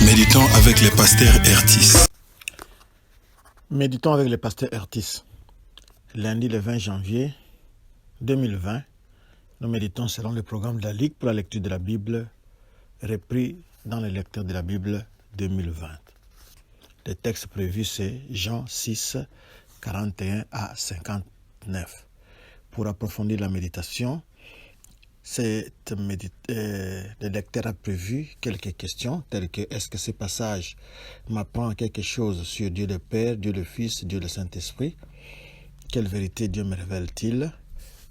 Méditons avec les pasteurs Ertis. Méditons avec le pasteur Ertis. Lundi le 20 janvier 2020, nous méditons selon le programme de la Ligue pour la lecture de la Bible, repris dans les lecteurs de la Bible 2020. Le texte prévu, c'est Jean 6, 41 à 59. Pour approfondir la méditation, le lecteur a prévu quelques questions, telles que est-ce que ce passage m'apprend quelque chose sur Dieu le Père, Dieu le Fils, Dieu le Saint-Esprit? Quelle vérité Dieu me révèle-t-il?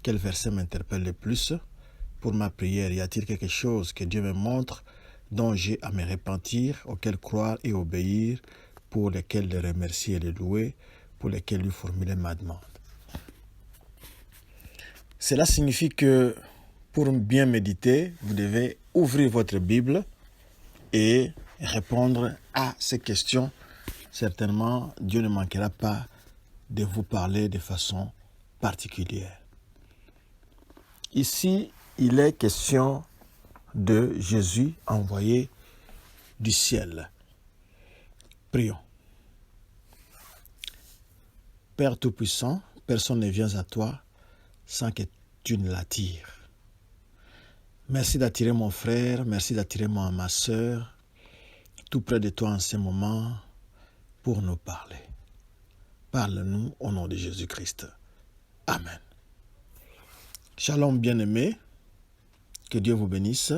Quel verset m'interpelle le plus? Pour ma prière, y a-t-il quelque chose que Dieu me montre dont j'ai à me repentir, auquel croire et obéir, pour lesquels le remercier et le louer, pour lesquels lui formuler ma demande? Cela signifie que pour bien méditer, vous devez ouvrir votre Bible et répondre à ces questions. Certainement, Dieu ne manquera pas de vous parler de façon particulière. Ici, il est question de Jésus envoyé du ciel. Prions. Père Tout-Puissant, personne ne vient à toi sans que tu ne l'attires. Merci d'attirer mon frère, merci d'attirer ma soeur, tout près de toi en ce moment, pour nous parler. Parle-nous au nom de Jésus-Christ. Amen. Shalom bien-aimés, que Dieu vous bénisse.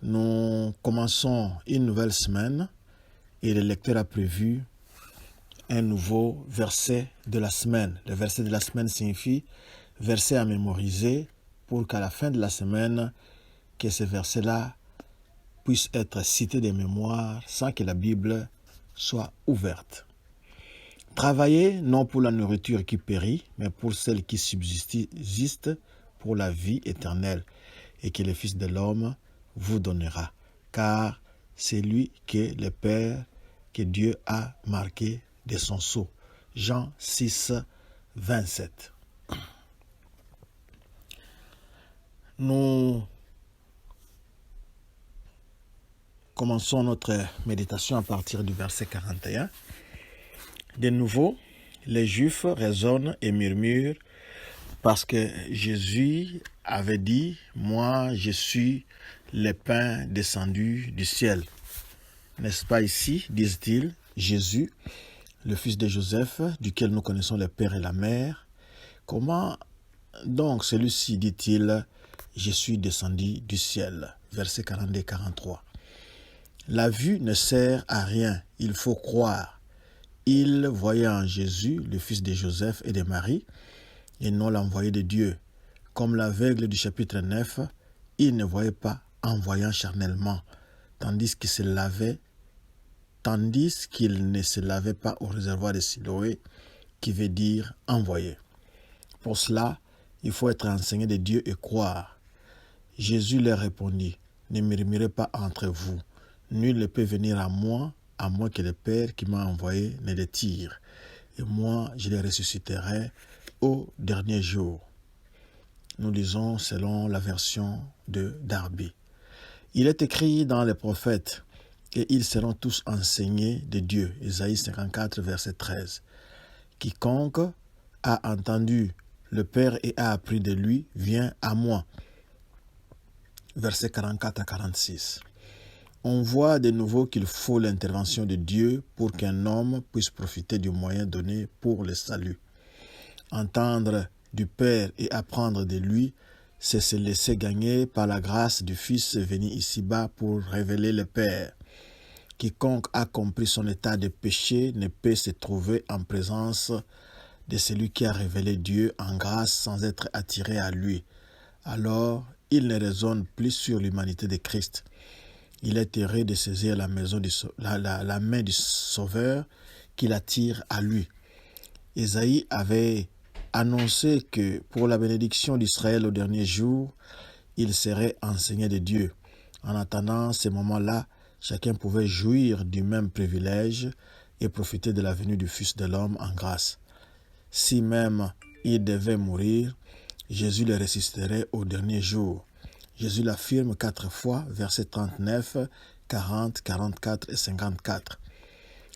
Nous commençons une nouvelle semaine et le lecteur a prévu un nouveau verset de la semaine. Le verset de la semaine signifie verset à mémoriser pour qu'à la fin de la semaine, que ce verset-là puisse être cité de mémoire sans que la Bible soit ouverte. Travaillez non pour la nourriture qui périt, mais pour celle qui subsiste pour la vie éternelle, et que le Fils de l'homme vous donnera. Car c'est lui que le Père, que Dieu a marqué de son sceau. Jean 6, 27. Nous commençons notre méditation à partir du verset 41. De nouveau, les Juifs raisonnent et murmurent parce que Jésus avait dit « Moi, je suis le pain descendu du ciel ». N'est-ce pas ici, disent-ils, Jésus, le fils de Joseph, duquel nous connaissons le père et la mère. Comment donc celui-ci dit-il « Je suis descendu du ciel » Verset 42-43. La vue ne sert à rien, il faut croire. Il voyait en Jésus, le fils de Joseph et de Marie, et non l'envoyé de Dieu. Comme l'aveugle du chapitre 9, il ne voyait pas en voyant charnellement, tandis qu'il ne se lavait pas au réservoir de Siloé, qui veut dire envoyé. Pour cela, il faut être enseigné de Dieu et croire. Jésus leur répondit, ne murmurez pas entre vous. Nul ne peut venir à moi que le Père qui m'a envoyé ne le tire. Et moi, je le ressusciterai au dernier jour. Nous lisons selon la version de Darby. Il est écrit dans les prophètes, et ils seront tous enseignés de Dieu. Ésaïe 54, verset 13. Quiconque a entendu le Père et a appris de lui, vient à moi. Verset 44 à 46. On voit de nouveau qu'il faut l'intervention de Dieu pour qu'un homme puisse profiter du moyen donné pour le salut. Entendre du Père et apprendre de lui, c'est se laisser gagner par la grâce du Fils venu ici-bas pour révéler le Père. Quiconque a compris son état de péché ne peut se trouver en présence de celui qui a révélé Dieu en grâce sans être attiré à lui. Alors, il ne raisonne plus sur l'humanité de Christ. Il est heureux de saisir la main du Sauveur qui l'attire à lui. Ésaïe avait annoncé que pour la bénédiction d'Israël au dernier jour, il serait enseigné de Dieu. En attendant ce moment-là, chacun pouvait jouir du même privilège et profiter de la venue du Fils de l'homme en grâce. Si même il devait mourir, Jésus le ressusciterait au dernier jour. Jésus l'affirme 4 fois, verset 39, 40, 44 et 54.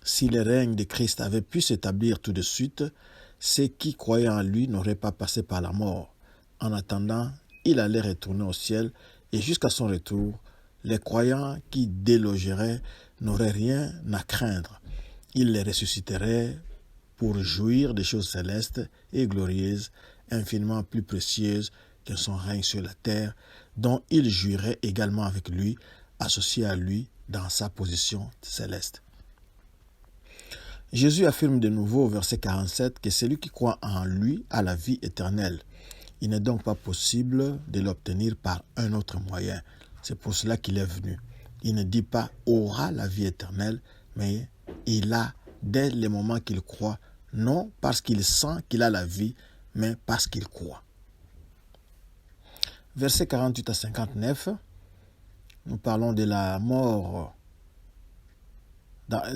Si le règne de Christ avait pu s'établir tout de suite, ceux qui croyaient en lui n'auraient pas passé par la mort. En attendant, il allait retourner au ciel et jusqu'à son retour, les croyants qui délogeraient n'auraient rien à craindre. Il les ressusciterait pour jouir des choses célestes et glorieuses, infiniment plus précieuses que son règne sur la terre, dont il jouirait également avec lui, associé à lui dans sa position céleste. Jésus affirme de nouveau au verset 47 que celui qui croit en lui a la vie éternelle. Il n'est donc pas possible de l'obtenir par un autre moyen. C'est pour cela qu'il est venu. Il ne dit pas « aura la vie éternelle », mais il a dès le moment qu'il croit, non parce qu'il sent qu'il a la vie, mais parce qu'il croit. Versets 48 à 59, nous parlons de la mort,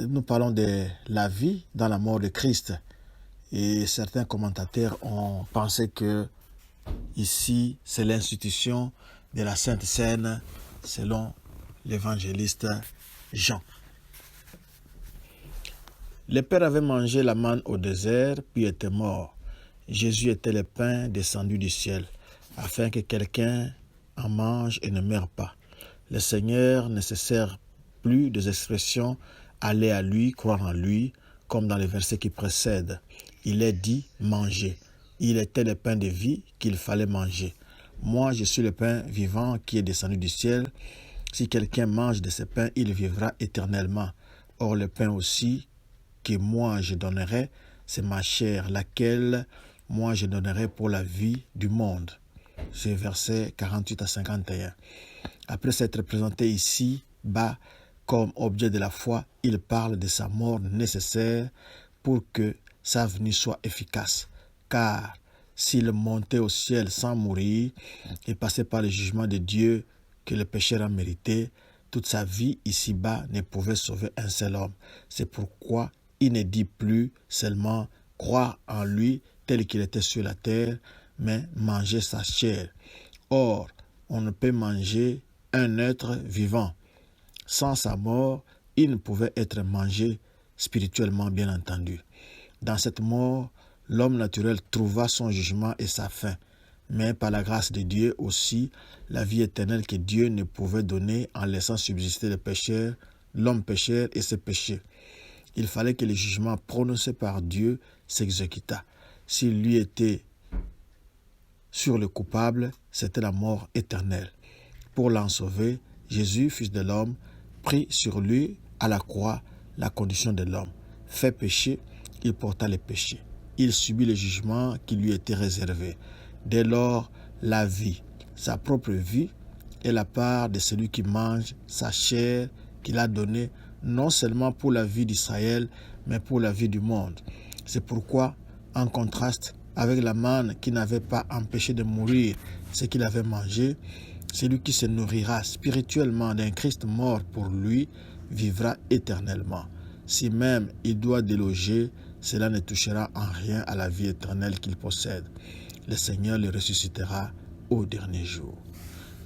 nous parlons de la vie dans la mort de Christ. Et certains commentateurs ont pensé que ici, c'est l'institution de la Sainte Seine selon l'évangéliste Jean. Le Père avait mangé la manne au désert, puis était mort. Jésus était le pain descendu du ciel, afin que quelqu'un en mange et ne meure pas. Le Seigneur ne se sert plus des expressions « aller à lui, croire en lui », comme dans les versets qui précèdent. Il est dit « manger ». Il était le pain de vie qu'il fallait manger. Moi, je suis le pain vivant qui est descendu du ciel. Si quelqu'un mange de ce pain, il vivra éternellement. Or, le pain aussi que moi je donnerai, c'est ma chair, laquelle moi je donnerai pour la vie du monde. C'est versets 48 à 51. Après s'être présenté ici, bas, comme objet de la foi, il parle de sa mort nécessaire pour que sa venue soit efficace. Car s'il montait au ciel sans mourir et passait par le jugement de Dieu que le pécheur a mérité, toute sa vie ici-bas ne pouvait sauver un seul homme. C'est pourquoi il ne dit plus seulement croire en lui tel qu'il était sur la terre, mais manger sa chair. Or, on ne peut manger un être vivant. Sans sa mort, il ne pouvait être mangé spirituellement, bien entendu. Dans cette mort, l'homme naturel trouva son jugement et sa fin, mais par la grâce de Dieu aussi, la vie éternelle que Dieu ne pouvait donner en laissant subsister le pécheur, l'homme pécheur et ses péchés. Il fallait que le jugement prononcé par Dieu s'exécutât. S'il lui était sur le coupable, c'était la mort éternelle. Pour l'en sauver, Jésus, fils de l'homme, prit sur lui à la croix la condition de l'homme. Fait péché, il porta les péchés. Il subit le jugement qui lui était réservé. Dès lors, la vie, sa propre vie, est la part de celui qui mange sa chair qu'il a donnée non seulement pour la vie d'Israël, mais pour la vie du monde. C'est pourquoi, en contraste avec la manne qui n'avait pas empêché de mourir ce qu'il avait mangé, celui qui se nourrira spirituellement d'un Christ mort pour lui vivra éternellement. Si même il doit déloger, cela ne touchera en rien à la vie éternelle qu'il possède. Le Seigneur le ressuscitera au dernier jour.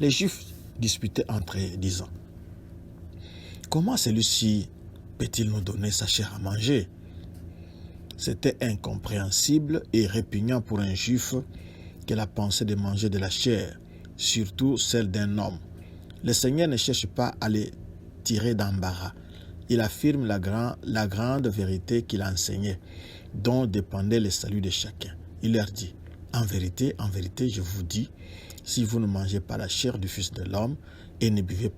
Les Juifs disputaient entre eux, disant: comment celui-ci peut-il nous donner sa chair à manger? C'était incompréhensible et répugnant pour un Juif que la pensée de manger de la chair, surtout celle d'un homme. Le Seigneur ne cherche pas à les tirer d'embarras. Il affirme la grande vérité qu'il enseignait, dont dépendait le salut de chacun. Il leur dit: en vérité, je vous dis, si vous ne mangez pas la chair du Fils de l'homme et ne buvez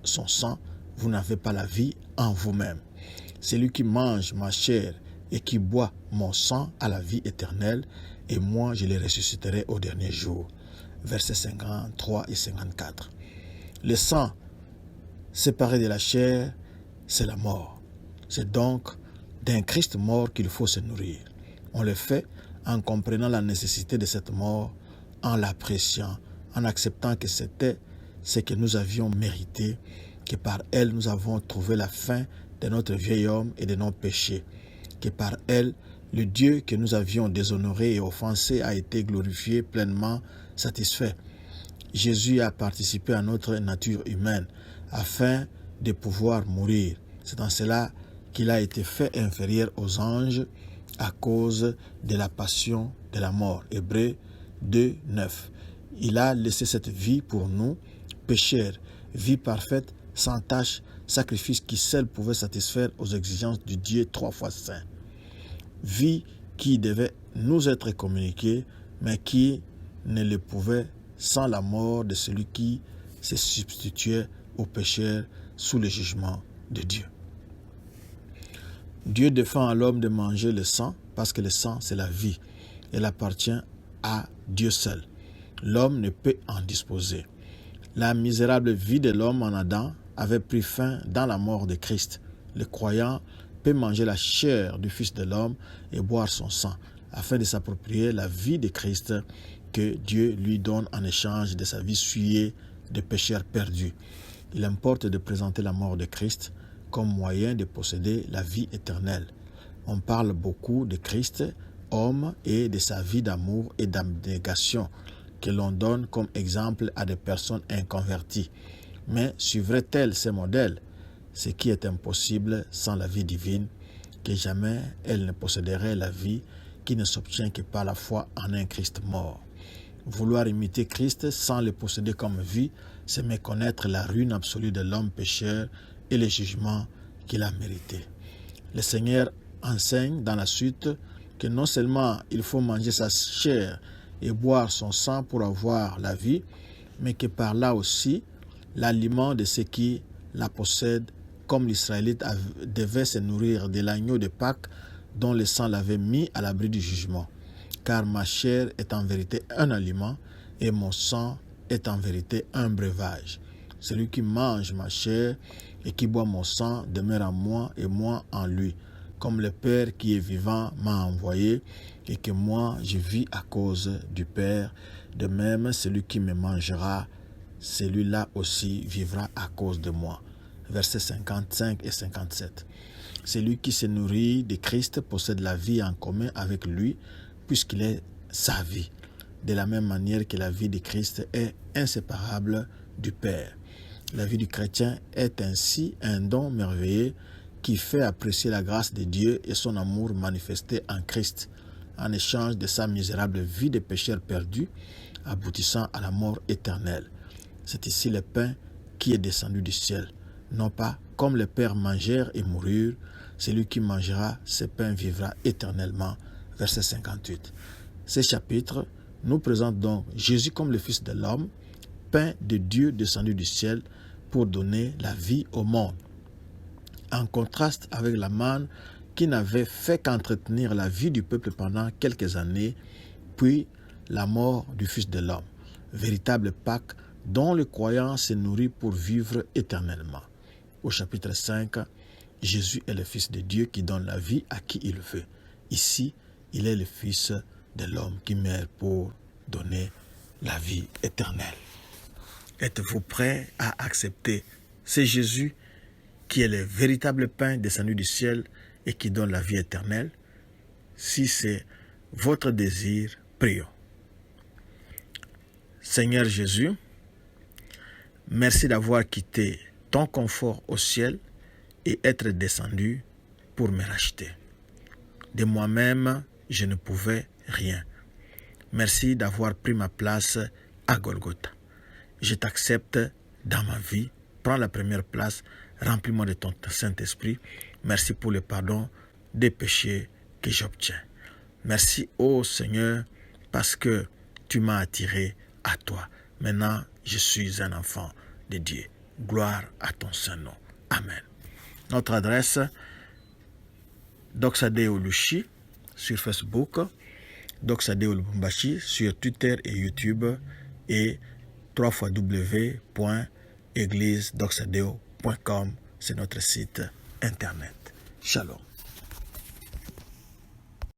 son sang, vous n'avez pas la vie en vous-même. Celui qui mange ma chair et qui boit mon sang a la vie éternelle, et moi je les ressusciterai au dernier jour. Versets 53 et 54. Le sang séparé de la chair, c'est la mort. C'est donc d'un Christ mort qu'il faut se nourrir. On le fait en comprenant la nécessité de cette mort, en l'appréciant, en acceptant que c'était ce que nous avions mérité, que par elle nous avons trouvé la fin de notre vieil homme et de nos péchés, que par elle le Dieu que nous avions déshonoré et offensé a été glorifié, pleinement satisfait. Jésus a participé à notre nature humaine afin de pouvoir mourir. C'est en cela qu'il a été fait inférieur aux anges à cause de la passion de la mort. Hébreux 2, 9. Il a laissé cette vie pour nous, pécheurs, vie parfaite, sans tache, sacrifice qui seul pouvait satisfaire aux exigences du Dieu 3 fois saint. Vie qui devait nous être communiquée, mais qui ne le pouvait sans la mort de celui qui se substituait aux pécheurs sous le jugement de Dieu. Dieu défend à l'homme de manger le sang parce que le sang, c'est la vie. Elle appartient à Dieu seul. L'homme ne peut en disposer. La misérable vie de l'homme en Adam avait pris fin dans la mort de Christ. Le croyant peut manger la chair du Fils de l'homme et boire son sang, afin de s'approprier la vie de Christ que Dieu lui donne en échange de sa vie souillée de pécheurs perdus. Il importe de présenter la mort de Christ comme moyen de posséder la vie éternelle. On parle beaucoup de Christ, homme, et de sa vie d'amour et d'abnégation que l'on donne comme exemple à des personnes inconverties. Mais suivrait-elle ces modèles, ce qui est impossible sans la vie divine, que jamais elle ne posséderait la vie qui ne s'obtient que par la foi en un Christ mort. Vouloir imiter Christ sans le posséder comme vie, c'est méconnaître la ruine absolue de l'homme pécheur et le jugement qu'il a mérité. Le Seigneur enseigne dans la suite que non seulement il faut manger sa chair et boire son sang pour avoir la vie, mais que par là aussi, l'aliment de ceux qui la possèdent, comme l'Israélite devait se nourrir de l'agneau de Pâques dont le sang l'avait mis à l'abri du jugement. Car ma chair est en vérité un aliment et mon sang est en vérité un breuvage. Celui qui mange ma chair et qui boit mon sang demeure en moi et moi en lui. Comme le Père qui est vivant m'a envoyé et que moi je vis à cause du Père, de même celui qui me mangera, celui-là aussi vivra à cause de moi. Versets 55 et 57. Celui qui se nourrit de Christ possède la vie en commun avec lui, puisqu'il est sa vie, de la même manière que la vie de Christ est inséparable du Père. La vie du chrétien est ainsi un don merveilleux qui fait apprécier la grâce de Dieu et son amour manifesté en Christ, en échange de sa misérable vie de pécheur perdu, aboutissant à la mort éternelle. C'est ici le pain qui est descendu du ciel, non pas comme les pères mangèrent et moururent, celui qui mangera ce pain vivra éternellement. Verset 58. Ce chapitre nous présente donc Jésus comme le Fils de l'homme, pain de Dieu descendu du ciel pour donner la vie au monde. En contraste avec la manne qui n'avait fait qu'entretenir la vie du peuple pendant quelques années, puis la mort du Fils de l'homme, véritable Pâque dont le croyant se nourrit pour vivre éternellement. Au chapitre 5, Jésus est le Fils de Dieu qui donne la vie à qui il veut. Ici, il est le Fils de l'homme qui meurt pour donner la vie éternelle. Êtes-vous prêt à accepter ce Jésus qui est le véritable pain descendu du ciel et qui donne la vie éternelle? Si c'est votre désir, prions. Seigneur Jésus, merci d'avoir quitté ton confort au ciel et être descendu pour me racheter. De moi-même, je ne pouvais rien. Merci d'avoir pris ma place à Golgotha. Je t'accepte dans ma vie. Prends la première place. Remplis-moi de ton Saint-Esprit. Merci pour le pardon des péchés que j'obtiens. Merci, ô Seigneur, parce que tu m'as attiré à toi. Maintenant, je suis un enfant de Dieu. Gloire à ton Saint-Nom. Amen. Notre adresse, Doxadeo Lushi sur Facebook, Doxadeo Lubumbashi sur Twitter et YouTube et www.églisedoxadeo.com, c'est notre site internet. Shalom.